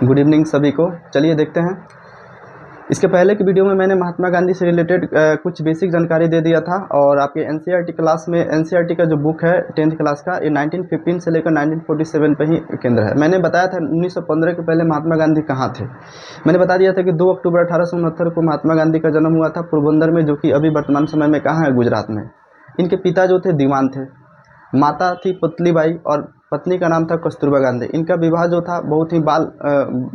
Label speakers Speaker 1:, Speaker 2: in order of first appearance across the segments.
Speaker 1: Good evening सभी को। चलिए देखते हैं। इसके पहले की वीडियो में मैंने महात्मा गांधी से रिलेटेड कुछ बेसिक जानकारी दे दिया था और आपके एनसीईआरटी क्लास में एनसीईआरटी का जो बुक है 10th क्लास का, ये 1915 से लेकर 1947 पे ही केंद्र है। मैंने बताया था 1915 के पहले महात्मा गांधी कहाँ थे। मैंने बता दिया था कि 2 अक्टूबर 1869 को महात्मा गांधी का जन्म हुआ था पोरबंदर में, जो कि अभी वर्तमान समय में कहाँ है, गुजरात में। इनके पिता जो थे दीवान थे, माता थी पुतलीबाई और पत्नी का नाम था कस्तूरबा गांधी। इनका विवाह जो था बहुत ही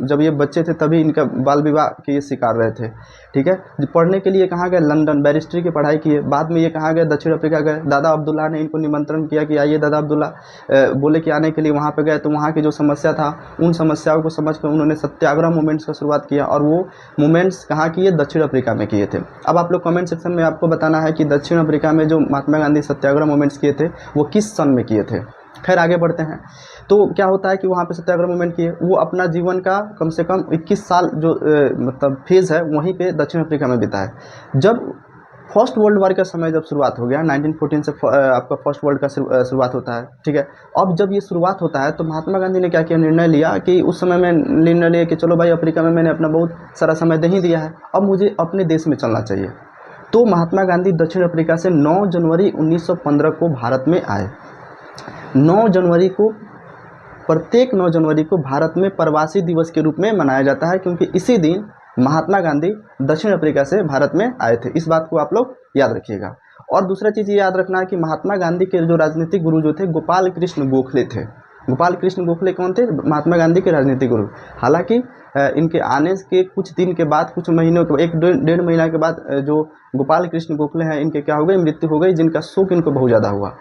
Speaker 1: जब ये बच्चे थे तभी इनका बाल विवाह के ये शिकार रहे थे। ठीक है। पढ़ने के लिए कहाँ गए, लंदन, बैरिस्ट्री की पढ़ाई किए। बाद में ये कहाँ गए, दक्षिण अफ्रीका गए। दादा अब्दुल्ला ने इनको निमंत्रण किया कि आइए दादा अब्दुल्ला, बोले कि आने के लिए वहाँ पे गए तो वहाँ की जो समस्या था उन समस्याओं को समझ कर उन्होंने सत्याग्रह मूवमेंट्स का शुरुआत किया और वो मूवमेंट्स कहाँ किए, दक्षिण अफ्रीका में किए थे। अब आप लोग कमेंट सेक्शन में आपको बताना है कि दक्षिण अफ्रीका में जो महात्मा गांधी सत्याग्रह मूवमेंट्स किए थे वो किस सन में किए थे। खैर आगे बढ़ते हैं। तो क्या होता है कि वहाँ पे सत्याग्रह मूवमेंट किए, वो अपना जीवन का कम से कम 21 साल जो मतलब फेज़ है वहीं पे दक्षिण अफ्रीका में बिताए। जब फर्स्ट वर्ल्ड वॉर का समय जब शुरुआत हो गया 1914 से आपका फर्स्ट वर्ल्ड का शुरुआत होता है। ठीक है। अब जब ये शुरुआत होता है तो महात्मा गांधी ने क्या किया, निर्णय लिया कि उस समय में निर्णय लिया कि चलो भाई, अफ्रीका में मैंने अपना बहुत सारा समय दे ही दिया है, अब मुझे अपने देश में चलना चाहिए। तो महात्मा गांधी दक्षिण अफ्रीका से 9 जनवरी 1915 को भारत में आए। 9 जनवरी को, प्रत्येक 9 जनवरी को भारत में प्रवासी दिवस के रूप में मनाया जाता है, क्योंकि इसी दिन महात्मा गांधी दक्षिण अफ्रीका से भारत में आए थे। इस बात को आप लोग याद रखिएगा। और दूसरा चीज़ ये याद रखना है कि महात्मा गांधी के जो राजनीतिक गुरु जो थे गोपाल कृष्ण गोखले थे। गोपाल कृष्ण गोखले कौन थे, महात्मा गांधी के राजनीतिक गुरु। हालांकि इनके आने के कुछ दिन के बाद, कुछ महीनों के, एक डेढ़ महीना के बाद जो गोपाल कृष्ण गोखले हैं इनके क्या हो गई, मृत्यु हो गई, जिनका शोक इनको बहुत ज़्यादा हुआ।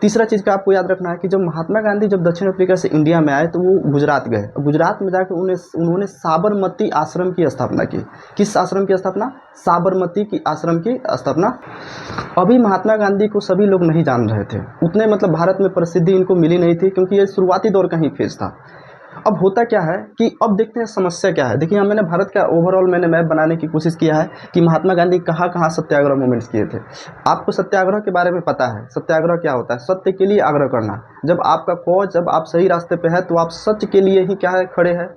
Speaker 1: तीसरा चीज़ का आपको याद रखना है कि जब महात्मा गांधी जब दक्षिण अफ्रीका से इंडिया में आए तो वो गुजरात गए। गुजरात में जाकर उन्होंने साबरमती आश्रम की स्थापना की। किस आश्रम की स्थापना, साबरमती की आश्रम की स्थापना। अभी महात्मा गांधी को सभी लोग नहीं जान रहे थे उतने, मतलब भारत में प्रसिद्धि इनको मिली नहीं थी, क्योंकि ये शुरुआती दौर का ही फेज था। अब होता क्या है कि अब देखते हैं समस्या क्या है। देखिए, मैंने भारत का ओवरऑल मैंने मैप बनाने की कोशिश किया है कि महात्मा गांधी कहाँ कहाँ सत्याग्रह मूवमेंट्स किए थे। आपको सत्याग्रह के बारे में पता है, सत्याग्रह क्या होता है, सत्य के लिए आग्रह करना। जब आपका कॉज, जब आप सही रास्ते पे है तो आप सत्य के लिए ही क्या है, खड़े हैं।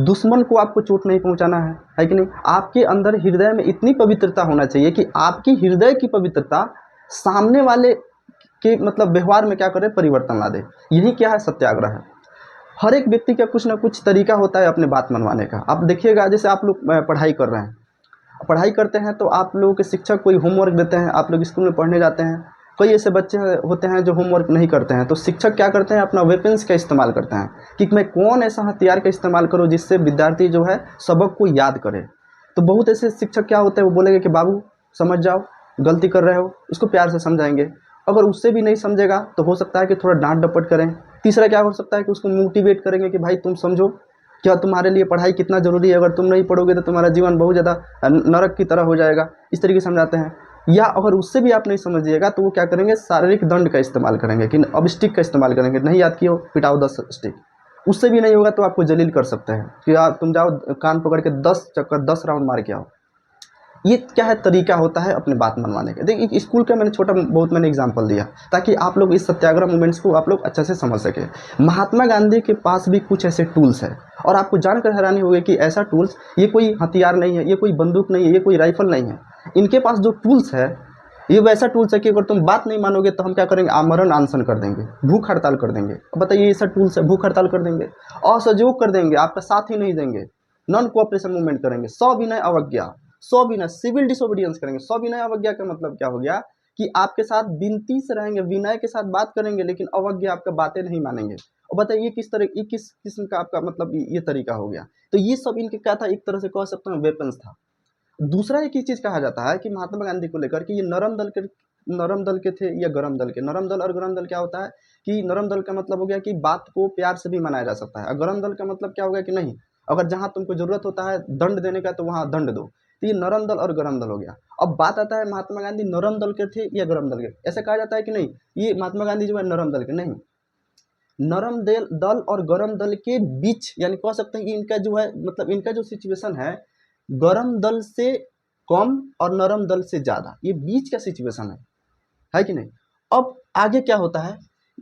Speaker 1: दुश्मन को आपको चोट नहीं पहुंचाना है कि नहीं। आपके अंदर हृदय में इतनी पवित्रता होना चाहिए कि आपकी हृदय की पवित्रता सामने वाले के मतलब व्यवहार में क्या करे, परिवर्तन ला दे। यही क्या है, सत्याग्रह है। हर एक व्यक्ति का कुछ ना कुछ तरीका होता है अपने बात मनवाने का। आप देखिएगा, जैसे आप लोग पढ़ाई कर रहे हैं, पढ़ाई करते हैं तो आप लोगों के शिक्षक कोई होमवर्क देते हैं, आप लोग स्कूल में पढ़ने जाते हैं। कई ऐसे बच्चे होते हैं जो होमवर्क नहीं करते हैं, तो शिक्षक क्या करते हैं, अपना वेपन्स का इस्तेमाल करते हैं कि मैं कौन ऐसा हथियार का इस्तेमाल करूँ जिससे विद्यार्थी जो है सबक को याद करे। तो बहुत ऐसे शिक्षक क्या होते हैं, वो बोलेंगे कि बाबू समझ जाओ, गलती कर रहे हो, उसको प्यार से समझाएंगे। अगर उससे भी नहीं समझेगा तो हो सकता है कि थोड़ा डांट डपट करें। तीसरा क्या हो सकता है कि उसको मोटिवेट करेंगे कि भाई तुम समझो क्या तुम्हारे लिए पढ़ाई कितना ज़रूरी है, अगर तुम नहीं पढ़ोगे तो तुम्हारा जीवन बहुत ज़्यादा नरक की तरह हो जाएगा। इस तरीके से समझाते हैं। या अगर उससे भी आप नहीं समझिएगा तो वो क्या करेंगे, शारीरिक दंड का इस्तेमाल करेंगे कि अब स्टिक का इस्तेमाल करेंगे, नहीं याद किया हो पिटाओ 10 स्टिक। उससे भी नहीं होगा तो आपको जलील कर सकते हैं कि आप तुम जाओ कान पकड़ के 10 चक्कर 10 राउंड मार के आओ। ये क्या है, तरीका होता है अपने बात मनवाने का। देखिए, स्कूल का मैंने छोटा बहुत मैंने एग्जांपल दिया ताकि आप लोग इस सत्याग्रह मूवमेंट्स को आप लोग अच्छे से समझ सके। महात्मा गांधी के पास भी कुछ ऐसे टूल्स हैं और आपको जानकर हैरानी होगी कि ऐसा टूल्स, ये कोई हथियार नहीं है, ये कोई बंदूक नहीं है, ये कोई राइफल नहीं है। इनके पास जो टूल्स है ये वैसा टूल्स है कि अगर तुम बात नहीं मानोगे तो हम क्या करेंगे, आमरण अनशन कर देंगे, भूख हड़ताल कर देंगे। अब बताइए, ऐसा टूल्स है, भूख हड़ताल कर देंगे, असहयोग कर देंगे, आपका साथ ही नहीं देंगे, नॉन कोऑपरेशन मूवमेंट करेंगे, सविनय अवज्ञा, सविनय सिविल डिसोबीडियंस करेंगे। सविनय अवज्ञा का मतलब क्या हो गया कि आपके साथ विनती से रहेंगे, विनय के साथ बात करेंगे, लेकिन अवज्ञा, आपका बातें नहीं मानेंगे। और बताइए किस तरह, ये किस किस्म का आपका मतलब ये तरीका हो गया। तो ये सब इनके क्या था, एक तरह से कह सकते हैं वेपन्स था। दूसरा एक ही चीज कहा जाता है कि महात्मा गांधी को लेकर कि ये नरम दल के थे या गरम दल के। नरम दल और गरम दल क्या होता है कि नरम दल का मतलब हो गया कि बात को प्यार से भी मनाया जा सकता है, और गरम दल का मतलब क्या हो गया कि नहीं, अगर जहां तुमको जरूरत होता है दंड देने का तो वहां दंड दो। तो ये नरम दल और गरम दल हो गया। अब बात आता है महात्मा गांधी नरम दल के थे या गरम दल के। ऐसा कहा जाता है कि नहीं, ये महात्मा गांधी जो है नरम दल के नहीं, नरम दल और गरम दल के बीच, यानी कह सकते हैं कि इनका जो है मतलब इनका जो सिचुएशन है, गरम दल से कम और नरम दल से ज्यादा, ये बीच का सिचुएशन है कि नहीं। अब आगे क्या होता है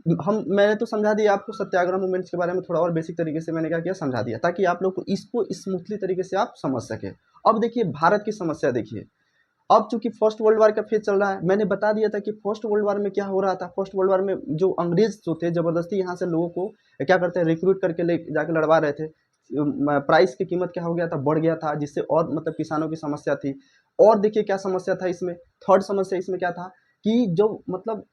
Speaker 1: मैंने तो समझा दिया आपको सत्याग्रह मूवमेंट्स के बारे में, थोड़ा और बेसिक तरीके से मैंने क्या किया, समझा दिया, ताकि आप लोग को इसको स्मूथली तरीके से आप समझ सके। अब देखिए भारत की समस्या देखिए, अब चूंकि फर्स्ट वर्ल्ड वार का फेज चल रहा है, मैंने बता दिया था कि फर्स्ट वर्ल्ड वार में क्या हो रहा था। फर्स्ट वर्ल्ड वार में जो अंग्रेज जो थे जबरदस्ती यहाँ से लोगों को क्या करते हैं, रिक्रूट करके ले जाके लड़वा रहे थे। प्राइस की कीमत क्या हो गया था, बढ़ गया था, जिससे और मतलब किसानों की समस्या थी। और देखिए क्या समस्या था इसमें, थर्ड समस्या इसमें क्या था कि जो मतलब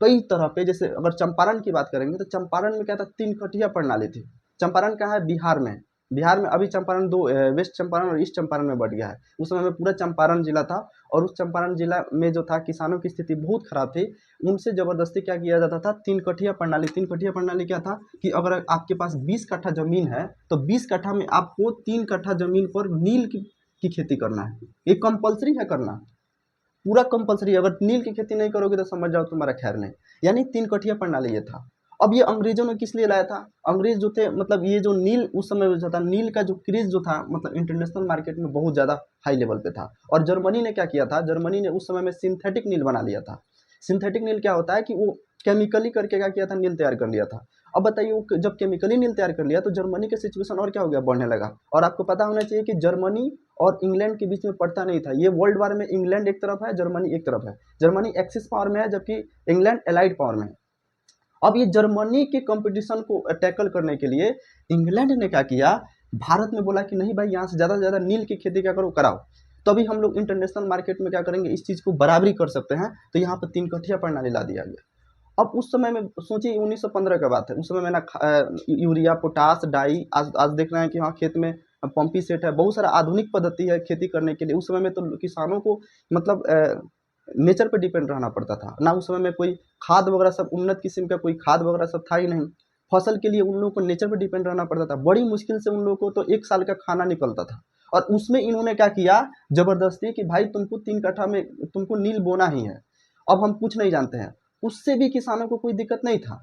Speaker 1: कई तरह पे, जैसे अगर चंपारण की बात करेंगे तो चंपारण में क्या था, 3 कठिया प्रणाली थी। चंपारण कहाँ है, बिहार में। बिहार में अभी चंपारण दो वेस्ट चंपारण और ईस्ट चंपारण में बढ़ गया है। उस समय में पूरा चंपारण जिला था, और उस चंपारण जिला में जो था किसानों की स्थिति बहुत खराब थी। उनसे जबरदस्ती क्या किया जाता था, 3 कठिया प्रणाली। 3 कठिया प्रणाली क्या था कि अगर आपके पास 20 कट्ठा जमीन है तो 20 कट्ठा में आपको 3 कट्ठा जमीन पर नील की खेती करना है। ये कंपल्सरी है करना, पूरा कंपल्सरी। अगर नील की खेती नहीं करोगे तो समझ जाओ तुम्हारा खैर नहीं। यानी 3 कठिया प्रणाली ये था। अब ये अंग्रेजों ने किस लिए लाया था, अंग्रेज जो थे मतलब ये जो नील उस समय जो था, नील का जो क्रेज जो था मतलब इंटरनेशनल मार्केट में बहुत ज़्यादा हाई लेवल पे था। और जर्मनी ने क्या किया था, जर्मनी ने उस समय में सिंथेटिक नील बना लिया था। सिंथेटिक नील क्या होता है कि वो केमिकली करके क्या किया था, नील तैयार कर लिया था। अब बताइए वो जब केमिकली नील तैयार कर लिया तो जर्मनी का सिचुएशन और क्या हो गया, बढ़ने लगा। और आपको पता होना चाहिए कि जर्मनी और इंग्लैंड के बीच में पड़ता नहीं था। ये वर्ल्ड वार में इंग्लैंड एक तरफ है, जर्मनी एक तरफ है। जर्मनी एक्सिस पावर में है जबकि इंग्लैंड एलाइड पावर में है। अब ये जर्मनी के कंपटीशन को टैकल करने के लिए इंग्लैंड ने क्या किया, भारत में बोला कि नहीं भाई यहाँ से ज़्यादा से ज़्यादा नील की खेती क्या करो, कराओ, तभी हम लोग इंटरनेशनल मार्केट में क्या करेंगे, इस चीज़ को बराबरी कर सकते हैं। तो यहाँ पर 3 कठिया प्रणाली ला दिया गया। अब उस समय में सोचिए 1915 का बात है, उस समय में ना यूरिया पोटास डाई, आज देख रहे हैं कि हाँ खेत में पंपी सेट है, बहुत सारा आधुनिक पद्धति है खेती करने के लिए। उस समय में तो किसानों को मतलब नेचर पे डिपेंड रहना पड़ता था ना। उस समय में कोई खाद वगैरह सब उन्नत किस्म का कोई खाद वगैरह सब था ही नहीं। फसल के लिए उन लोगों को नेचर पे डिपेंड रहना पड़ता था। बड़ी मुश्किल से उन लोगों को तो 1 साल का खाना निकलता था। और उसमें इन्होंने क्या किया, जबरदस्ती कि भाई तुमको 3 कट्ठा में तुमको नील बोना ही है। अब हम कुछ नहीं जानते हैं, उससे भी किसानों को कोई दिक्कत नहीं था,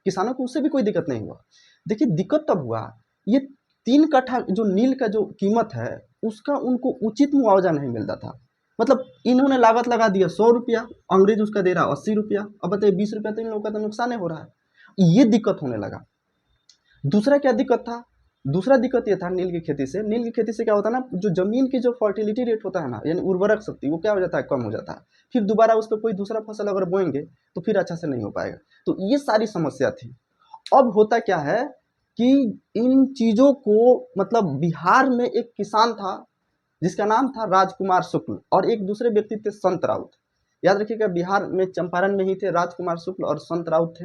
Speaker 1: किसानों को उससे भी कोई दिक्कत नहीं हुआ। देखिए दिक्कत तब हुआ, ये 3 कट्ठा जो नील का जो कीमत है उसका उनको उचित मुआवजा नहीं मिलता था। मतलब इन्होंने लागत लगा दिया 100 रुपया, अंग्रेज उसका दे रहा 80 रुपया। अब बताइए 20 रुपया तो इन लोगों का तो नुकसान ही हो रहा है। ये दिक्कत होने लगा। दूसरा क्या दिक्कत था, दूसरा दिक्कत ये था नील की खेती से। नील की खेती से क्या होता है ना, जो जमीन की जो फर्टिलिटी रेट होता है ना, यानी उर्वरक शक्ति, वो क्या हो जाता है, कम हो जाता है। फिर दोबारा उस पर कोई दूसरा फसल अगर बोएंगे तो फिर अच्छा से नहीं हो पाएगा। तो ये सारी समस्या थी। अब होता क्या है कि इन चीज़ों को मतलब बिहार में एक किसान था जिसका नाम था राजकुमार शुक्ल, और एक दूसरे व्यक्ति थे संत राउत। याद रखिएगा बिहार में चंपारण में ही थे राजकुमार शुक्ल और संत राउत थे।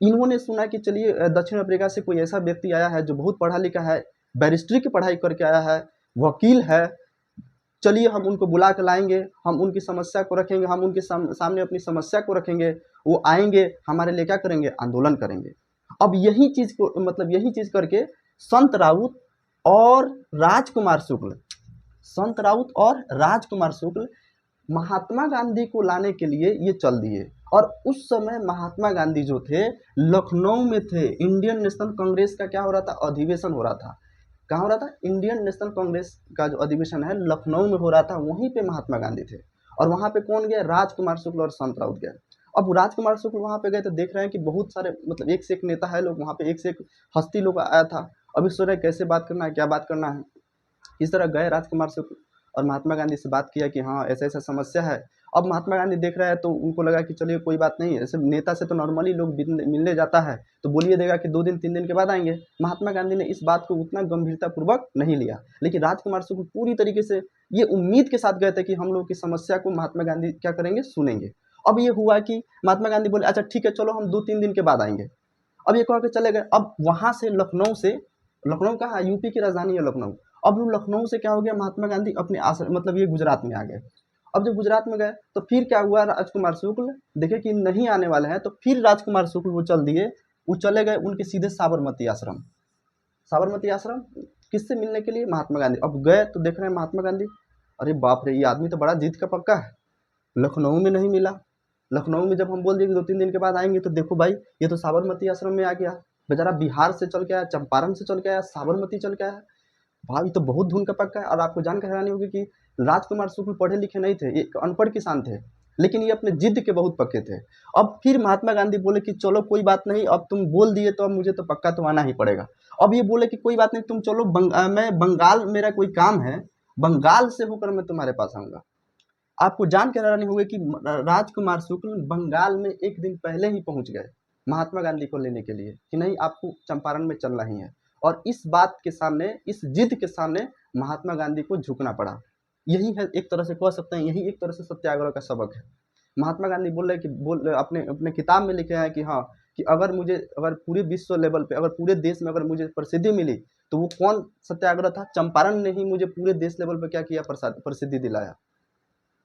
Speaker 1: इन्होंने सुना कि चलिए दक्षिण अफ्रीका से कोई ऐसा व्यक्ति आया है जो बहुत पढ़ा लिखा है, बैरिस्ट्री की पढ़ाई करके आया है, वकील है, चलिए हम उनको बुला के लाएंगे, हम उनकी समस्या को रखेंगे, हम उनके सामने अपनी समस्या को रखेंगे, वो आएंगे हमारे लिए क्या करेंगे, आंदोलन करेंगे। अब यही चीज़ को मतलब यही चीज़ करके संत राउत और राजकुमार शुक्ल, संत राउत और राजकुमार शुक्ल महात्मा गांधी को लाने के लिए ये चल दिए। और उस समय महात्मा गांधी जो थे लखनऊ में थे। इंडियन नेशनल कांग्रेस का क्या हो रहा था, अधिवेशन हो रहा था। कहाँ हो रहा था, इंडियन नेशनल कांग्रेस का जो अधिवेशन है लखनऊ में हो रहा था, वहीं पे महात्मा गांधी थे। और वहाँ पे कौन गया, राजकुमार शुक्ल और संत राउत गए। अब राजकुमार शुक्ल वहाँ पे गए तो देख रहे हैं कि बहुत सारे मतलब एक से एक नेता है लोग वहाँ पे, एक से एक हस्ती लोग आया था। अभी सोच रहे कैसे बात करना है, क्या बात करना है। इस तरह गए राजकुमार शुक्ल और महात्मा गांधी से बात किया कि हाँ ऐसा ऐसा समस्या है। अब महात्मा गांधी देख रहा है तो उनको लगा कि चलिए कोई बात नहीं, ऐसे नेता से तो नॉर्मली लोग मिलने जाता है तो बोलिए देगा कि 2 दिन 3 दिन के बाद आएंगे। महात्मा गांधी ने इस बात को उतना गंभीरतापूर्वक नहीं लिया, लेकिन राजकुमार शुक्ल पूरी तरीके से ये उम्मीद के साथ गए थे कि हम लोग की समस्या को महात्मा गांधी क्या करेंगे, सुनेंगे। अब ये हुआ कि महात्मा गांधी बोले अच्छा ठीक है चलो हम 2-3 दिन के बाद आएंगे। अब ये कह के चले गए। अब वहां से लखनऊ से, लखनऊ कहाँ, यूपी की राजधानी है लखनऊ। अब लखनऊ से क्या हो गया, महात्मा गांधी अपने आश्रम मतलब ये गुजरात में आ गए। अब जब गुजरात में गए तो फिर क्या हुआ, राजकुमार शुक्ल देखे कि नहीं आने वाले हैं तो फिर राजकुमार शुक्ल वो चल दिए, वो चले गए उनके सीधे साबरमती आश्रम। साबरमती आश्रम किससे मिलने के लिए, महात्मा गांधी। अब गए तो देख रहे हैं महात्मा गांधी, अरे बाप रे ये आदमी तो बड़ा जिद का पक्का है, लखनऊ में नहीं मिला। लखनऊ में जब हम बोल दिए कि 2-3 दिन के बाद आएंगे तो देखो भाई ये तो साबरमती आश्रम में आ गया। बेचारा बिहार से चल के आया, चंपारण से चल के आया, साबरमती चल के आया। भाई तो बहुत धुन का पक्का है। और आपको जानकर हैरानी होगी कि राजकुमार शुक्ल पढ़े लिखे नहीं थे, एक अनपढ़ किसान थे। लेकिन ये अपने जिद के बहुत पक्के थे। अब फिर महात्मा गांधी बोले कि चलो कोई बात नहीं, अब तुम बोल दिए तो अब मुझे तो पक्का तो आना ही पड़ेगा। अब ये बोले कि कोई बात नहीं, तुम चलो मैं बंगाल, मेरा कोई काम है, बंगाल से होकर मैं तुम्हारे पास आऊंगा। आपको जान के हैरानी होगी कि राजकुमार शुक्ल बंगाल में एक दिन पहले ही पहुंच गए महात्मा गांधी को लेने के लिए कि नहीं, आपको चंपारण में चलना ही है। और इस बात के सामने, इस जिद के सामने महात्मा गांधी को झुकना पड़ा। यही है, एक तरह से कह सकते हैं, यही एक तरह से सत्याग्रह का सबक है। महात्मा गांधी बोल रहे कि अपने अपने किताब में लिखे हैं कि हाँ, कि अगर पूरे विश्व लेवल पे, अगर पूरे देश में अगर मुझे प्रसिद्धि मिली तो वो कौन सत्याग्रह था? चंपारण ने ही मुझे पूरे देश लेवल पे क्या किया, प्रसिद्धि दिलाया।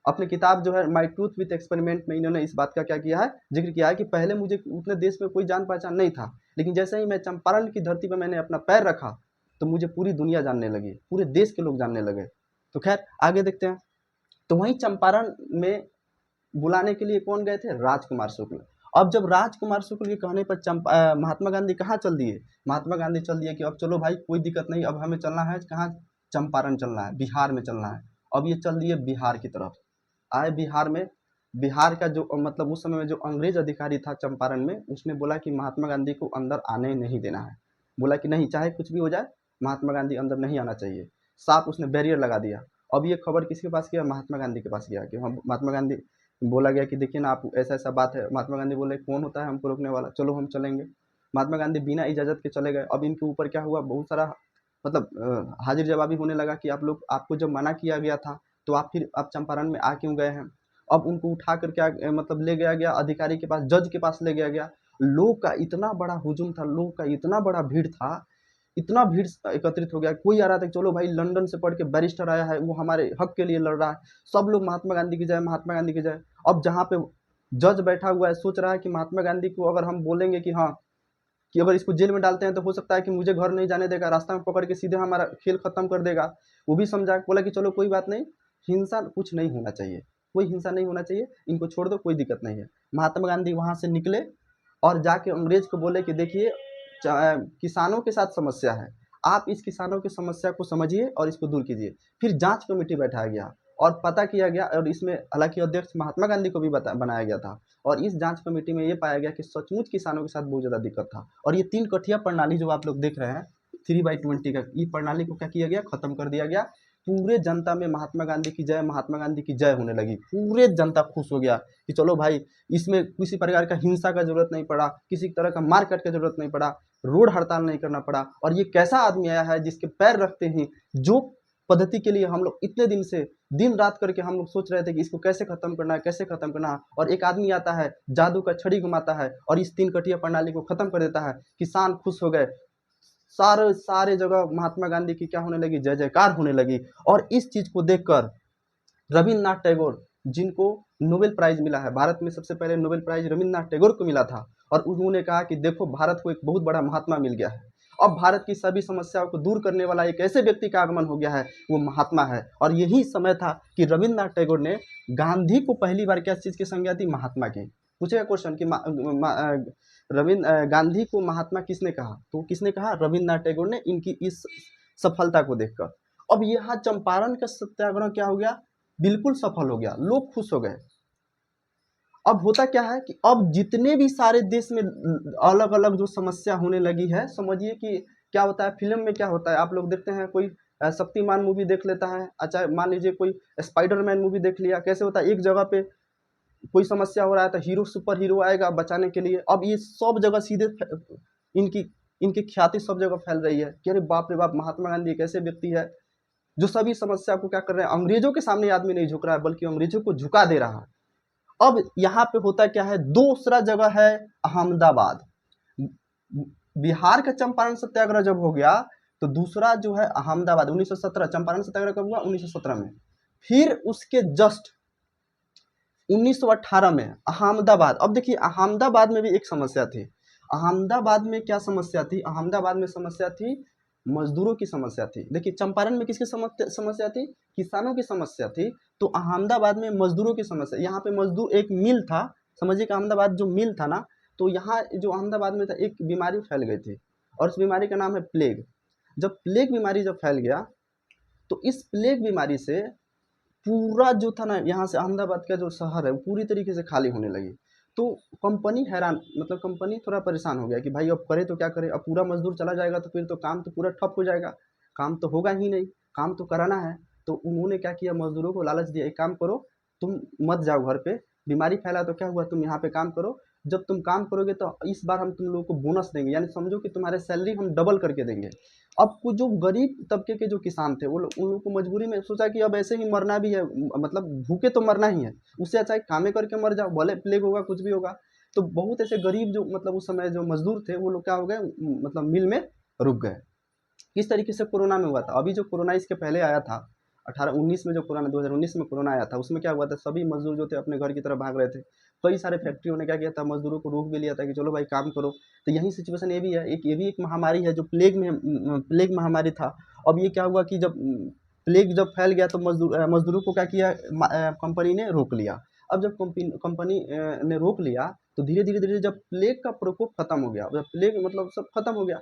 Speaker 1: अपनी किताब जो है माई ट्रूथ विथ एक्सपेरिमेंट में इन्होंने इस बात का क्या किया है, जिक्र किया है कि पहले मुझे उतने देश में कोई जान पहचान नहीं था, लेकिन जैसे ही मैं चंपारण की धरती पर मैंने अपना पैर रखा तो मुझे पूरी दुनिया जानने लगी, पूरे देश के लोग जानने लगे। तो खैर आगे देखते हैं। तो वहीं चंपारण में बुलाने के लिए कौन गए थे? राजकुमार शुक्ल। अब जब राजकुमार शुक्ल के कहने पर महात्मा गांधी कहाँ चल दिए? महात्मा गांधी चल दिए कि अब चलो भाई कोई दिक्कत नहीं, अब हमें चलना है कहाँ? चंपारण चलना है, बिहार में चलना है। अब ये चल दिए बिहार की तरफ। आए बिहार में, बिहार का जो मतलब उस समय में जो अंग्रेज अधिकारी था चंपारण में, उसने बोला कि महात्मा गांधी को अंदर आने नहीं देना है। बोला कि नहीं, चाहे कुछ भी हो जाए महात्मा गांधी अंदर नहीं आना चाहिए। साफ उसने बैरियर लगा दिया। अब ये खबर किसके पास गया? महात्मा गांधी के पास गया कि हम, महात्मा गांधी बोला गया कि देखिए ना आप, ऐसा ऐसा बात है। महात्मा गांधी बोले कौन होता है हमको रोकने वाला, चलो हम चलेंगे। महात्मा गांधी बिना इजाजत के चले गए। अब इनके ऊपर क्या हुआ, बहुत सारा मतलब हाजिर जवाबी होने लगा कि आप लोग, आपको जब मना किया गया था तो आप चंपारण में आ क्यों गए हैं? अब उनको उठा कर क्या मतलब ले गया गया अधिकारी के पास, जज के पास ले गया गया। लोग का इतना बड़ा हुजूम था, लोग का इतना बड़ा भीड़ था, इतना भीड़ एकत्रित हो गया। कोई आ रहा था कि चलो भाई लंदन से पढ़ के बैरिस्टर आया है, वो हमारे हक के लिए लड़ रहा है। सब लोग महात्मा गांधी की जय, महात्मा गांधी की जय। अब जहाँ पे जज बैठा हुआ है सोच रहा है कि महात्मा गांधी को अगर हम बोलेंगे कि हाँ, कि अगर इसको जेल में डालते हैं तो हो सकता है कि मुझे घर नहीं जाने देगा, रास्ता में पकड़ के सीधे हमारा खेल खत्म कर देगा। वो भी समझा, बोला कि चलो कोई बात नहीं, हिंसा कुछ नहीं होना चाहिए, कोई हिंसा नहीं होना चाहिए, इनको छोड़ दो, कोई दिक्कत नहीं है। महात्मा गांधी वहां से निकले और जाके अंग्रेज को बोले कि देखिए किसानों के साथ समस्या है, आप इस किसानों की समस्या को समझिए और इसको दूर कीजिए। फिर जांच कमेटी बैठाया गया और पता किया गया, और इसमें हालांकि अध्यक्ष महात्मा गांधी को भी बनाया गया था। और इस जांच कमेटी में ये पाया गया कि सचमुच किसानों के साथ बहुत ज़्यादा दिक्कत था। और ये 3 कठिया प्रणाली जो आप लोग देख रहे हैं 3/20 का, ये प्रणाली को क्या किया गया, खत्म कर दिया गया। पूरे जनता में महात्मा गांधी की जय, महात्मा गांधी की जय होने लगी। पूरे जनता खुश हो गया कि चलो भाई, इसमें किसी प्रकार का हिंसा का जरूरत नहीं पड़ा, किसी तरह का मारकाट का जरूरत नहीं पड़ा, रोड हड़ताल नहीं करना पड़ा। और ये कैसा आदमी आया है जिसके पैर रखते ही जो पद्धति के लिए हम लोग इतने दिन से दिन रात करके हम लोग सोच रहे थे कि इसको कैसे खत्म करना है, कैसे खत्म करना है, और एक आदमी आता है, जादू का छड़ी घुमाता है और इस 3 कटिया प्रणाली को खत्म कर देता है। किसान खुश हो गए, सारे सारे जगह महात्मा गांधी की क्या होने लगी, जय जयकार होने लगी। और इस चीज को देखकर रविन्द्रनाथ टैगोर, जिनको नोबेल प्राइज मिला है, भारत में सबसे पहले नोबेल प्राइज रविन्द्रनाथ टैगोर को मिला था, और उन्होंने कहा कि देखो भारत को एक बहुत बड़ा महात्मा मिल गया है। अब भारत की सभी समस्याओं को दूर करने वाला एक ऐसे व्यक्ति का आगमन हो गया है, वो महात्मा है। और यही समय था कि रविन्द्रनाथ टैगोर ने गांधी को पहली बार क्या चीज की संज्ञा दी, महात्मा की। पूछेगा क्वेश्चन कि रविन्द्र गांधी को महात्मा किसने कहा, तो किसने कहा, रविन्द्रनाथ टैगोर ने, इनकी इस सफलता को देखकर। अब यहाँ चंपारण का सत्याग्रह क्या हो गया, बिल्कुल सफल हो गया, लोग खुश हो गए। अब होता क्या है कि अब जितने भी सारे देश में अलग अलग जो समस्या होने लगी है, समझिए कि क्या होता है फिल्म में, क्या होता है आप लोग देखते हैं, कोई शक्तिमान मूवी देख लेता है, अच्छा मान लीजिए कोई स्पाइडरमैन मूवी देख लिया, कैसे होता है एक जगह पे कोई समस्या हो रहा है तो हीरो, सुपर हीरो आएगा बचाने के लिए। अब ये सब जगह सीधे इनकी इनकी ख्याति सब जगह फैल रही है कि अरे बाप रे बाप, महात्मा गांधी एक ऐसे व्यक्ति है जो सभी समस्या को क्या कर रहे हैं, अंग्रेजों के सामने आदमी नहीं झुक रहा है बल्कि अंग्रेजों को झुका दे रहा है। अब यहाँ पे होता क्या है, दूसरा जगह है अहमदाबाद। बिहार का चंपारण सत्याग्रह जब हो गया तो दूसरा जो है अहमदाबाद, 1917, चंपारण सत्याग्रह कब हुआ, 1917 में। फिर उसके जस्ट 1918 में अहमदाबाद। अब देखिए अहमदाबाद में भी एक समस्या थी। अहमदाबाद में क्या समस्या थी, अहमदाबाद में समस्या थी, मजदूरों की समस्या थी। देखिए चंपारण में किसकी समस्या थी, किसानों की समस्या थी, तो अहमदाबाद में मजदूरों की समस्या। यहाँ पे मजदूर, एक मिल था, समझिए कि अहमदाबाद जो मिल था ना, तो यहाँ जो अहमदाबाद में था एक बीमारी फैल गई थी, और उस बीमारी का नाम है प्लेग। जब प्लेग बीमारी जब फैल गया तो इस प्लेग बीमारी से पूरा जो था ना यहाँ से अहमदाबाद का जो शहर है वो पूरी तरीके से खाली होने लगी। तो कंपनी हैरान, मतलब कंपनी थोड़ा परेशान हो गया कि भाई अब करे तो क्या करे, अब पूरा मजदूर चला जाएगा तो फिर तो काम तो पूरा ठप हो जाएगा, काम तो होगा ही नहीं, काम तो कराना है। तो उन्होंने क्या किया, मजदूरों को लालच दिया, एक काम करो तुम मत जाओ घर पे, बीमारी फैला तो क्या हुआ, तुम यहाँ पे काम करो, जब तुम काम करोगे तो इस बार हम तुम लोगों को बोनस देंगे, यानी समझो कि तुम्हारे सैलरी हम डबल करके देंगे। अब कुछ जो गरीब तबके के जो किसान थे वो लोग, उन लोगों को मजबूरी में सोचा कि अब ऐसे ही मरना भी है, मतलब भूखे तो मरना ही है, उससे अच्छा है कामें करके मर जाओ, भले प्लेग होगा कुछ भी होगा। तो बहुत ऐसे गरीब जो मतलब उस समय जो मजदूर थे वो लोग क्या हो गए, मतलब मिल में रुक गए। किस तरीके से कोरोना में हुआ था, अभी जो कोरोना इसके पहले आया था 18-19 में, जो कोरोना 2019 में कोरोना आया था, उसमें क्या हुआ था, सभी मजदूर जो थे अपने घर की तरफ भाग रहे थे। कई सारे फैक्ट्रियों ने क्या किया था, मजदूरों को रोक भी लिया था कि चलो भाई काम करो। तो यही सिचुएशन ये भी है, एक ये भी एक महामारी है जो प्लेग महामारी था। अब ये क्या हुआ कि जब प्लेग जब फैल गया तो मजदूरों को क्या किया, कंपनी ने रोक लिया। अब जब कंपनी ने रोक लिया तो धीरे धीरे धीरे जब प्लेग का प्रकोप खत्म हो गया, जब प्लेग मतलब सब खत्म हो गया,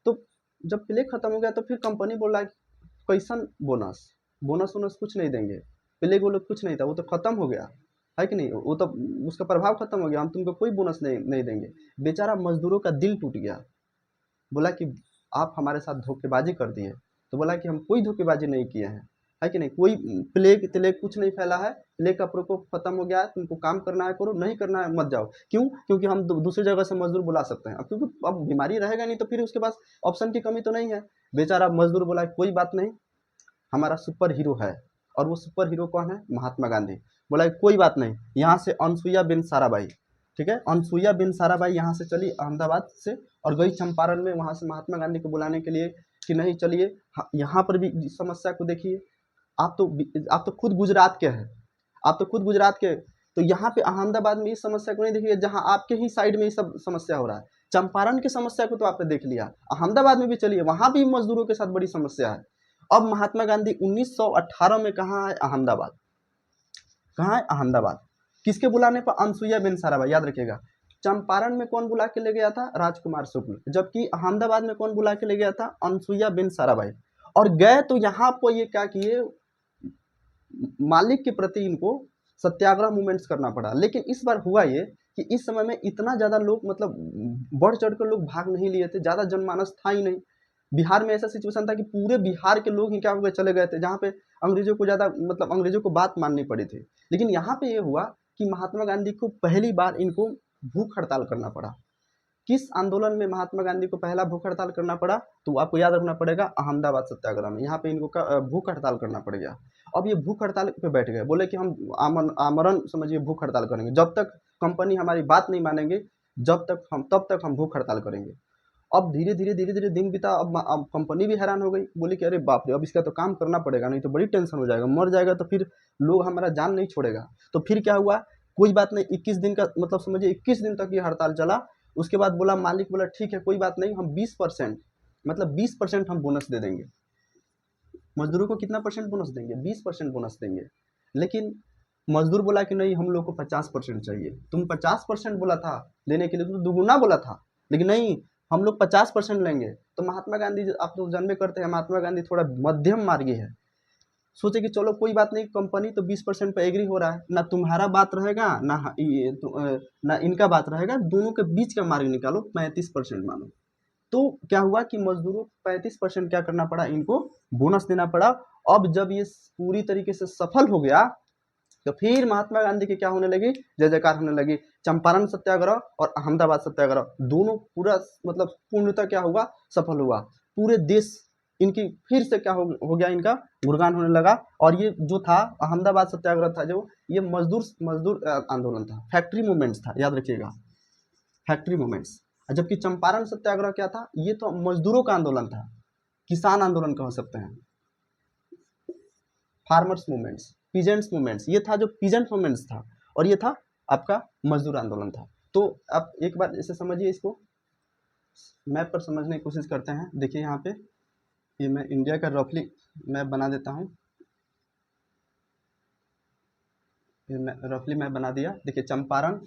Speaker 1: तो जब प्लेग खत्म हो गया तो फिर कंपनी बोला कैसन बोनस, बोनस वोनस कुछ नहीं देंगे, प्लेग वो लोग कुछ नहीं था, वो तो खत्म हो गया है कि नहीं, वो तो उसका प्रभाव खत्म हो गया, हम तुमको कोई बोनस नहीं देंगे। बेचारा मजदूरों का दिल टूट गया, बोला कि आप हमारे साथ धोखेबाजी कर दिए। तो बोला कि हम कोई धोखेबाजी नहीं किए हैं, है कि नहीं, कोई प्लेग तिलेग कुछ नहीं फैला है, प्लेग का प्रकोप खत्म हो गया है, तुमको काम करना है करो, नहीं करना है मत जाओ। क्यों, क्योंकि हम दूसरी जगह से मजदूर बुला सकते हैं, अब क्योंकि अब बीमारी रहेगा नहीं तो फिर उसके पास ऑप्शन की कमी तो नहीं है। बेचारा मजदूर बोला कोई बात नहीं, हमारा सुपर हीरो है, और वो सुपर हीरो कौन है, महात्मा गांधी। बोला कोई बात नहीं, यहाँ से अनसुईया बिन साराबाई, ठीक है, अनसुईया बिन साराबाई यहाँ से चली अहमदाबाद से और गई चंपारण में, वहाँ से महात्मा गांधी को बुलाने के लिए कि नहीं चलिए यहाँ पर भी इस समस्या को देखिए, आप तो खुद गुजरात के हैं, आप तो खुद गुजरात के, तो यहाँ पे अहमदाबाद में इस समस्या को नहीं देखिए जहाँ आपके ही साइड में ये सब समस्या हो रहा है। चंपारण की समस्या को तो आपने देख लिया, अहमदाबाद में भी चलिए, वहां भी मजदूरों के साथ बड़ी समस्या है। अब महात्मा गांधी 1918 में कहाँ है, अहमदाबाद, कहाँ है, अहमदाबाद, किसके बुलाने पर, अनसुईया बिन साराभाई, याद रखिएगा। चंपारण में कौन बुला के ले गया था, राजकुमार शुक्ल, जबकि अहमदाबाद में कौन बुला के ले गया था, अनसुईया बिन साराभाई। और गए तो यहाँ पर ये क्या किए, मालिक के प्रति इनको सत्याग्रह मूवमेंट्स करना पड़ा। लेकिन इस बार हुआ ये कि इस समय में इतना ज़्यादा लोग मतलब बढ़ चढ़ कर लोग भाग नहीं लिए थे, ज़्यादा जनमानस था ही नहीं। बिहार में ऐसा सिचुएशन था कि पूरे बिहार के लोग ही क्या हो गए, चले गए थे, जहाँ पे अंग्रेजों को ज़्यादा मतलब अंग्रेजों को बात माननी पड़ी थी। लेकिन यहाँ पे ये हुआ कि महात्मा गांधी को पहली बार इनको भूख हड़ताल करना पड़ा। किस आंदोलन में महात्मा गांधी को पहला भूख हड़ताल करना पड़ा, तो आपको याद रखना पड़ेगा, अहमदाबाद सत्याग्रह में, यहाँ पे इनको भूख हड़ताल करना पड़ गया। अब ये भूख हड़ताल पे बैठ गए, बोले कि हम आमरण समझिए भूख हड़ताल करेंगे, जब तक कंपनी हमारी बात नहीं मानेंगे, जब तक हम तब तक हम भूख हड़ताल करेंगे। अब धीरे धीरे दिन बीता, अब कंपनी भी हैरान हो गई, बोली कि अरे बाप रे, अब इसका तो काम करना पड़ेगा, नहीं तो बड़ी टेंशन हो जाएगा, मर जाएगा तो फिर लोग हमारा जान नहीं छोड़ेगा। तो फिर क्या हुआ, कोई बात नहीं, 21 दिन का मतलब समझिए 21 दिन तक ये हड़ताल चला। उसके बाद बोला मालिक, बोला ठीक है कोई बात नहीं, हम 20% मतलब 20% हम बोनस दे देंगे। मजदूरों को कितना परसेंट बोनस देंगे, 20% बोनस देंगे। लेकिन मजदूर बोला कि नहीं, हम लोग को 50% चाहिए। तुम 50% बोला था देने के लिए, तो दुगुना बोला था, लेकिन नहीं, हम लोग 50% लेंगे। तो महात्मा गांधी, आप लोग जानबे करते हैं महात्मा गांधी थोड़ा मध्यम मार्गी है, सोचे कि चलो कोई बात नहीं, कंपनी तो 20% पे एग्री हो रहा है, ना तुम्हारा बात रहेगा ना इनका बात रहेगा, दोनों के बीच का मार्ग निकालो, 35% मानो। तो क्या हुआ कि मजदूरों को 35% क्या करना पड़ा, इनको बोनस देना पड़ा। अब जब ये पूरी तरीके से सफल हो गया तो फिर महात्मा गांधी की क्या होने लगी, जय जयकार होने लगी। चंपारण सत्याग्रह और अहमदाबाद सत्याग्रह दोनों पूरा मतलब पूर्णतः क्या हुआ, सफल हुआ। पूरे देश इनकी फिर से क्या हो गया, इनका गुणगान होने लगा। और ये जो था अहमदाबाद सत्याग्रह था, जो ये मजदूर आंदोलन था, फैक्ट्री मूवमेंट्स था, याद रखिएगा, फैक्ट्री मूवमेंट्स। जबकि चंपारण सत्याग्रह क्या था, ये तो मजदूरों का आंदोलन था, किसान आंदोलन कह सकते हैं, फार्मर्स मूवमेंट्स, पीजेंट्स मूवमेंट्स, ये था जो पीजेंट मूवमेंट्स था, और ये था आपका मजदूर आंदोलन था। तो आप एक बार इसे समझिए, इसको मैप पर समझने की कोशिश करते हैं। देखिए यहाँ पे ये मैं इंडिया का रफली मैप बना देता हूँ, ये मैं रफली मैप बना दिया। देखिए चंपारण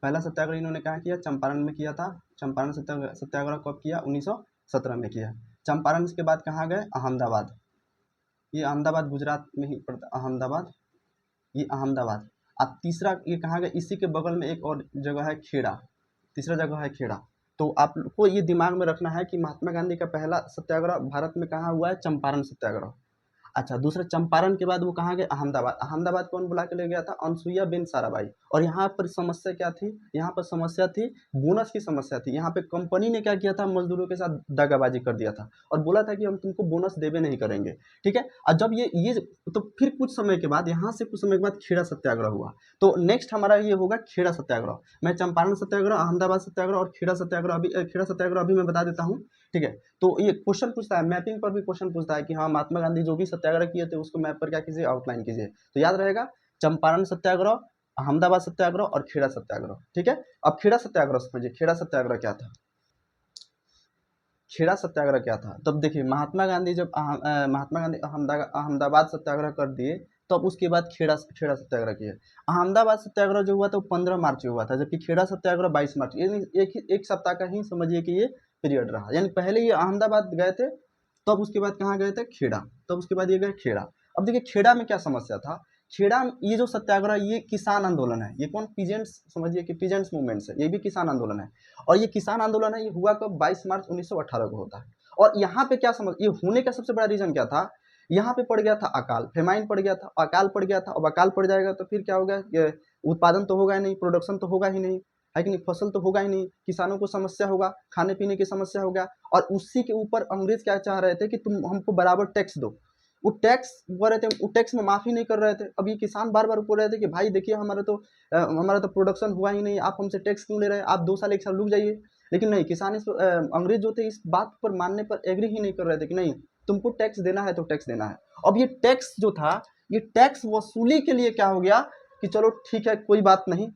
Speaker 1: पहला सत्याग्रह इन्होंने कहाँ किया, चंपारण में किया था। चंपारण सत्याग्रह कब किया, 1917 में किया। चंपारण के बाद कहाँ गए, अहमदाबाद, ये अहमदाबाद गुजरात में ही पड़ता, अहमदाबाद, ये अहमदाबाद। अब तीसरा ये कहाँ गया, इसी के बगल में एक और जगह है खेड़ा, तीसरा जगह है खेड़ा। तो आप को ये दिमाग में रखना है कि महात्मा गांधी का पहला सत्याग्रह भारत में कहाँ हुआ है, चंपारण सत्याग्रह। अच्छा, दूसरा चंपारण के बाद वो कहाँ गए, अहमदाबाद। अहमदाबाद कौन बुला के ले गया था, अनसुईया बेन साराभाई। और यहाँ पर समस्या क्या थी, यहाँ पर समस्या थी बोनस की समस्या थी। यहाँ पे कंपनी ने क्या किया था, मजदूरों के साथ दगाबाजी कर दिया था और बोला था कि हम तुमको बोनस देवे नहीं करेंगे, ठीक है। और जब ये तो फिर कुछ समय के बाद, यहाँ से कुछ समय के बाद खेड़ा सत्याग्रह हुआ। तो नेक्स्ट हमारा ये होगा खेड़ा सत्याग्रह। मैं चंपारण सत्याग्रह, अहमदाबाद सत्याग्रह और खेड़ा सत्याग्रह अभी मैं बता देता हूँ, ठीक है। तो ये क्वेश्चन पूछता है, मैपिंग पर भी क्वेश्चन पूछता है कि हाँ महात्मा गांधी जो भी सत्याग्रह किए थे उसको मैप पर क्या कीजिए, आउटलाइन कीजिए। तो याद रहेगा चंपारण सत्याग्रह, अहमदाबाद सत्याग्रह और खेड़ा सत्याग्रह, ठीक है। अब खेड़ा सत्याग्रह समझिए, खेड़ा सत्याग्रह क्या था। खेड़ा सत्याग्रह क्या था, तब देखिए महात्मा गांधी जब महात्मा गांधी अहमदाबाद सत्याग्रह कर दिए, तब उसके बाद खेड़ा सत्याग्रह किए। अहमदाबाद सत्याग्रह जो हुआ था वो 15 मार्च को हुआ था, जबकि खेड़ा सत्याग्रह 22 मार्च, यानी एक सप्ताह का ही समझिए कि ये पीरियड रहा। यानी पहले ये अहमदाबाद गए थे, तब उसके बाद कहाँ गए थे, खेड़ा, तब उसके बाद ये गए खेड़ा। अब देखिए खेड़ा में क्या समस्या था, खेड़ा ये जो सत्याग्रह ये किसान आंदोलन है, ये कौन, पीजेंट्स, समझिए कि पीजेंट्स मूवमेंट्स है, ये भी किसान आंदोलन है। और ये किसान आंदोलन है, ये हुआ कब, 22 मार्च 1918 को होता है। और यहाँ पे क्या समझ, ये होने का सबसे बड़ा रीजन क्या था, यहाँ पे पड़ गया था अकाल, फेमाइन पड़ गया था, अकाल पड़ गया था। अब अकाल पड़ जाएगा तो फिर क्या होगा, उत्पादन तो होगा ही नहीं, प्रोडक्शन तो होगा ही नहीं, है कि नहीं, फसल तो होगा ही नहीं, किसानों को समस्या होगा, खाने पीने की समस्या होगा। और उसी के ऊपर अंग्रेज क्या चाह रहे थे कि तुम हमको बराबर टैक्स दो। वो टैक्स बोल रहे थे, वो टैक्स में माफ़ी नहीं कर रहे थे। अब ये किसान बार बार बोल रहे थे कि भाई देखिए हमारा तो प्रोडक्शन हुआ ही नहीं, आप हमसे टैक्स क्यों ले रहे हैं, आप 2 साल 1 साल रुक जाइए। लेकिन नहीं, किसान अंग्रेज जो थे इस बात पर मानने पर एग्री ही नहीं कर रहे थे कि नहीं तुमको टैक्स देना है तो टैक्स देना है। अब ये टैक्स जो था, ये टैक्स वसूली के लिए क्या हो गया कि चलो ठीक है कोई बात नहीं,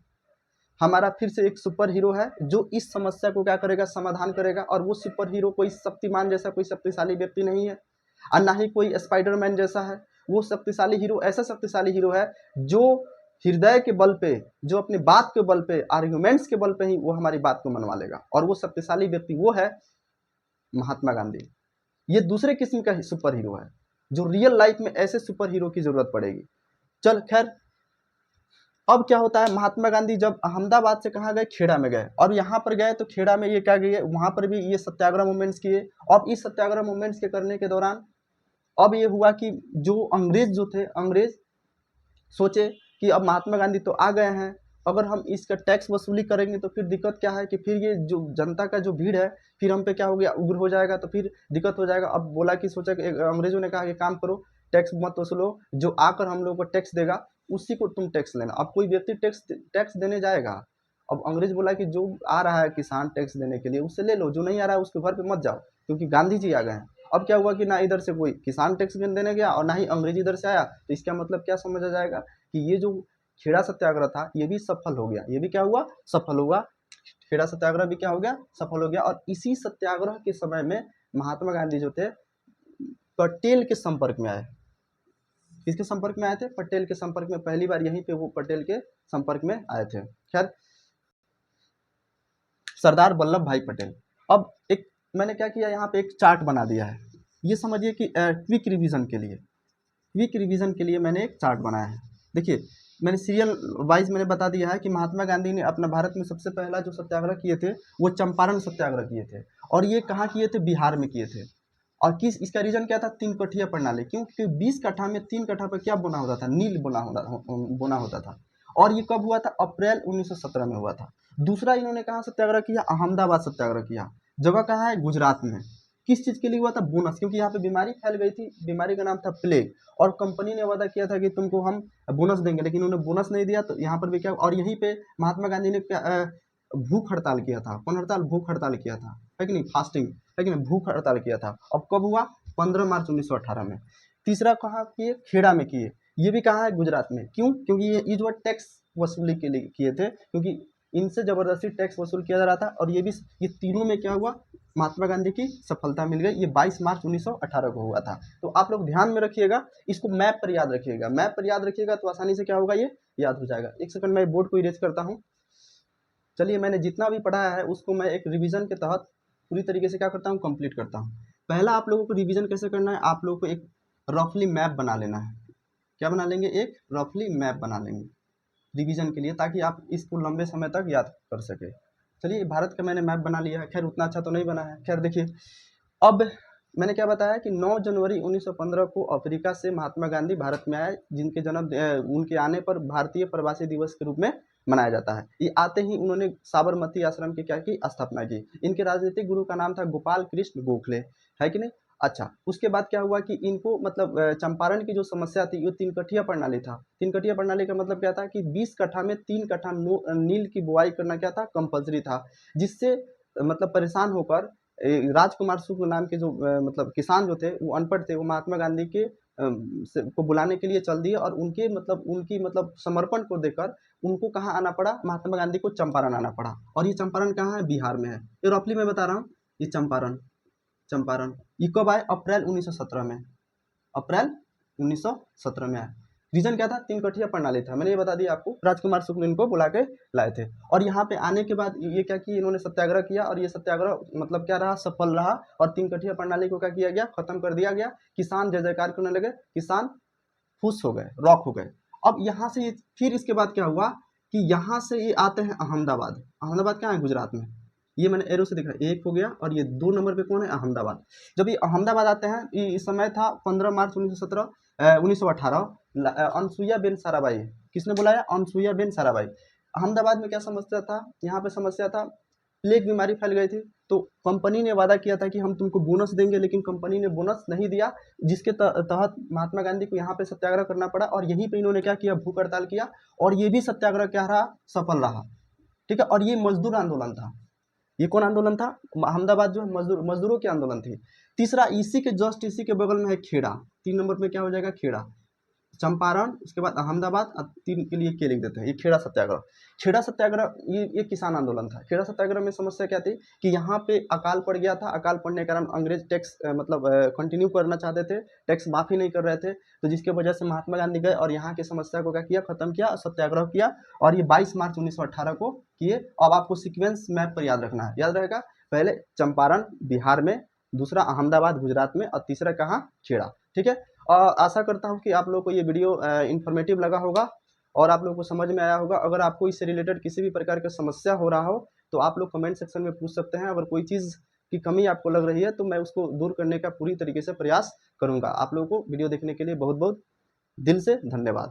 Speaker 1: हमारा फिर से एक सुपर हीरो है जो इस समस्या को क्या करेगा, समाधान करेगा। और वो सुपर हीरो कोई शक्तिमान जैसा कोई शक्तिशाली व्यक्ति नहीं है, और ना ही कोई स्पाइडरमैन जैसा है। वो शक्तिशाली हीरो ऐसा शक्तिशाली हीरो है जो हृदय के बल पे, जो अपने बात के बल पे, आर्ग्यूमेंट्स के बल पे ही वो हमारी बात को मनवा लेगा। और वो शक्तिशाली व्यक्ति वो है महात्मा गांधी। ये दूसरे किस्म का सुपर हीरो है, जो रियल लाइफ में ऐसे सुपर हीरो की जरूरत पड़ेगी। चल खैर, अब क्या होता है, महात्मा गांधी जब अहमदाबाद से कहाँ गए, खेड़ा में गए। और यहाँ पर गए तो खेड़ा में ये क्या गए, वहां पर भी ये सत्याग्रह मूवमेंट्स किए। अब इस सत्याग्रह मूवमेंट्स के करने के दौरान अब ये हुआ कि जो अंग्रेज जो थे, अंग्रेज सोचे कि अब महात्मा गांधी तो आ गए हैं, अगर हम इसका टैक्स वसूली करेंगे तो फिर दिक्कत क्या है कि फिर ये जो जनता का जो भीड़ है फिर हम पे क्या हो गया, उग्र हो जाएगा, तो फिर दिक्कत हो जाएगा। अब बोला कि सोचा कि अंग्रेजों ने कहा कि काम करो, टैक्स मत वसूलो, जो आकर हम लोगों को टैक्स देगा उसी को तुम टैक्स लेना। अब कोई व्यक्ति टैक्स देने जाएगा, अब अंग्रेज बोला कि जो आ रहा है किसान टैक्स देने के लिए उससे ले लो, जो नहीं आ रहा है उसके घर पे मत जाओ, क्योंकि गांधी जी आ गए हैं। अब क्या हुआ कि ना इधर से कोई किसान टैक्स देने गया और ना ही अंग्रेज इधर से आया। तो इसका मतलब क्या समझा जाएगा कि ये जो खेड़ा सत्याग्रह था ये भी सफल हो गया, ये भी क्या हुआ, सफल हुआ। खेड़ा सत्याग्रह भी क्या हो गया, सफल हो गया। और इसी सत्याग्रह के समय में महात्मा गांधी जो थे पटेल के संपर्क में आए। किसके संपर्क में आए थे, पटेल के संपर्क में, पहली बार यहीं पे वो पटेल के संपर्क में आए थे। खैर, सरदार वल्लभ भाई पटेल। अब एक मैंने क्या किया, यहाँ पे एक चार्ट बना दिया है, ये समझिए कि क्विक रिवीजन के लिए, क्विक रिवीजन के लिए मैंने एक चार्ट बनाया है। देखिए मैंने सीरियल वाइज मैंने बता दिया है कि महात्मा गांधी ने अपना भारत में सबसे पहला जो सत्याग्रह किए थे वो चंपारण सत्याग्रह किए थे। और ये कहाँ किए थे, बिहार में किए थे। और किस, इसका रीजन क्या था, 3 कठिया प्रणाली। क्यों, क्योंकि 20 कट्ठा में 3 कट्ठा पर क्या बोना होता था, नील बोना होता था। और ये कब हुआ था, अप्रैल 1917 में हुआ था। दूसरा इन्होंने कहाँ सत्याग्रह किया, अहमदाबाद सत्याग्रह किया। जगह कहाँ है, गुजरात में। किस चीज़ के लिए हुआ था, बोनस, क्योंकि यहाँ पे बीमारी फैल गई थी, बीमारी का नाम था प्लेग। और कंपनी ने वादा किया था कि तुमको हम बोनस देंगे, लेकिन उन्होंने बोनस नहीं दिया। तो यहाँ पर भी क्या, और यहीं पे महात्मा गांधी ने भूख हड़ताल किया था। कौन हड़ताल, भूख हड़ताल किया था, है कि नहीं, फास्टिंग, है कि नहीं, भूख हड़ताल किया था। अब कब हुआ, 15 मार्च 1918 में। तीसरा कहाँ किए, खेड़ा में किए। ये भी कहाँ है, गुजरात में। क्यों, क्योंकि ये जो टैक्स वसूली के लिए किए थे, क्योंकि इनसे जबरदस्ती टैक्स वसूल किया जा रहा था। और ये तीनों में क्या हुआ, महात्मा गांधी की सफलता मिल गई। ये 22 मार्च 1918 को हुआ था। तो आप लोग ध्यान में रखिएगा, इसको मैप पर याद रखिएगा, मैप पर याद रखिएगा तो आसानी से क्या होगा, ये याद हो जाएगा। एक सेकंड मैं बोर्ड को इरेज करता हूँ। चलिए, मैंने जितना भी पढ़ा है उसको मैं एक रिवीजन के तहत पूरी तरीके से क्या करता हूँ, कंप्लीट करता हूँ। पहला आप लोगों को रिवीजन कैसे करना है, आप लोगों को एक रफली मैप बना लेना है। क्या बना लेंगे? एक रफली मैप बना लेंगे रिवीजन के लिए, ताकि आप इसको लंबे समय तक याद कर सके। चलिए, भारत का मैंने मैप बना लिया है। खैर उतना अच्छा तो नहीं बना है। खैर देखिए, अब मैंने क्या बताया कि 9 जनवरी 1915 को अफ्रीका से महात्मा गांधी भारत में आए, जिनके उनके आने पर भारतीय प्रवासी दिवस के रूप में मनाया जाता है। ये आते ही उन्होंने साबरमती आश्रम की क्या की? स्थापना की। इनके राजनीतिक गुरु का नाम था गोपाल कृष्ण गोखले, है कि नहीं? अच्छा, उसके बाद क्या हुआ कि इनको मतलब चंपारण की जो समस्या थी, ये तीन कठिया प्रणाली था। तीन कठिया प्रणाली का मतलब क्या था कि 20 कट्ठा में 3 कट्ठा नील की बुआई करना क्या था? कंपल्सरी था। जिससे मतलब परेशान होकर राजकुमार शुक्ल नाम के जो मतलब किसान जो थे, वो अनपढ़ थे, वो महात्मा गांधी के को बुलाने के लिए चल दिए, और उनकी मतलब समर्पण को देखकर उनको कहाँ आना पड़ा? महात्मा गांधी को चंपारण आना पड़ा। और ये चंपारण कहाँ है? बिहार में है। ये रफली मैं बता रहा हूँ, ये चंपारण चंपारण ये कब आए? अप्रैल 1917 में। अप्रैल 1917 में आए। रीजन क्या था? तीन कठिया प्रणाली था। मैंने ये बता दिया आपको। राजकुमार शुक्ल इनको बुला के लाए थे, और यहाँ पे आने के बाद ये क्या किया? इन्होंने सत्याग्रह किया, और ये सत्याग्रह मतलब क्या रहा? सफल रहा, और तीन कठिया प्रणाली को क्या किया गया? खत्म कर दिया गया। किसान जय जयकार करने लगे, किसान खुश हो गए, रॉक हो गए। अब यहाँ से फिर इसके बाद क्या हुआ कि यहाँ से ये आते हैं अहमदाबाद। अहमदाबाद क्या है? गुजरात में। ये मैंने एरो से दिखा, एक हो गया, और ये 2 नंबर पे कौन है? अहमदाबाद। जब ये अहमदाबाद आते हैं, इस समय था 15 मार्च 1918, अनसुईया बेन साराभाई। किसने बुलाया? अनसुईया बेन साराभाई। अहमदाबाद में क्या समस्या था? यहाँ पे समस्या था, प्लेग बीमारी फैल गई थी। तो कंपनी ने वादा किया था कि हम तुमको बोनस देंगे, लेकिन कंपनी ने बोनस नहीं दिया, जिसके तहत महात्मा गांधी को यहाँ पे सत्याग्रह करना पड़ा, और यहीं पे इन्होंने क्या किया? भूख हड़ताल किया, और ये भी सत्याग्रह क्या रहा? सफल रहा। ठीक है, और ये मजदूर आंदोलन था। ये कौन आंदोलन था? अहमदाबाद जो है मजदूरों की आंदोलन थी। तीसरा, इसी के बगल में है खेड़ा। 3 नंबर पे क्या हो जाएगा? खेड़ा। चंपारण, उसके बाद अहमदाबाद, और 3 के लिए के लिख देते हैं। ये खेड़ा सत्याग्रह। खेड़ा सत्याग्रह ये किसान आंदोलन था। खेड़ा सत्याग्रह में समस्या क्या थी कि यहाँ पे अकाल पड़ गया था। अकाल पड़ने के कारण अंग्रेज टैक्स मतलब कंटिन्यू करना चाहते थे, टैक्स माफी नहीं कर रहे थे। तो जिसके वजह से महात्मा गांधी गए और यहाँ की समस्या को क्या किया? खत्म किया, सत्याग्रह किया, और ये 22 मार्च 1918 को किए। अब आपको सीक्वेंस मैप पर याद रखना है, याद रहेगा। पहले चंपारण बिहार में, दूसरा अहमदाबाद गुजरात में, और तीसरा कहाँ? खेड़ा। ठीक है। आशा करता हूँ कि आप लोगों को ये वीडियो इन्फॉर्मेटिव लगा होगा, और आप लोगों को समझ में आया होगा। अगर आपको इससे रिलेटेड किसी भी प्रकार का समस्या हो रहा हो, तो आप लोग कमेंट सेक्शन में पूछ सकते हैं। अगर कोई चीज़ की कमी आपको लग रही है, तो मैं उसको दूर करने का पूरी तरीके से प्रयास करूँगा। आप लोगों को वीडियो देखने के लिए बहुत बहुत दिल से धन्यवाद।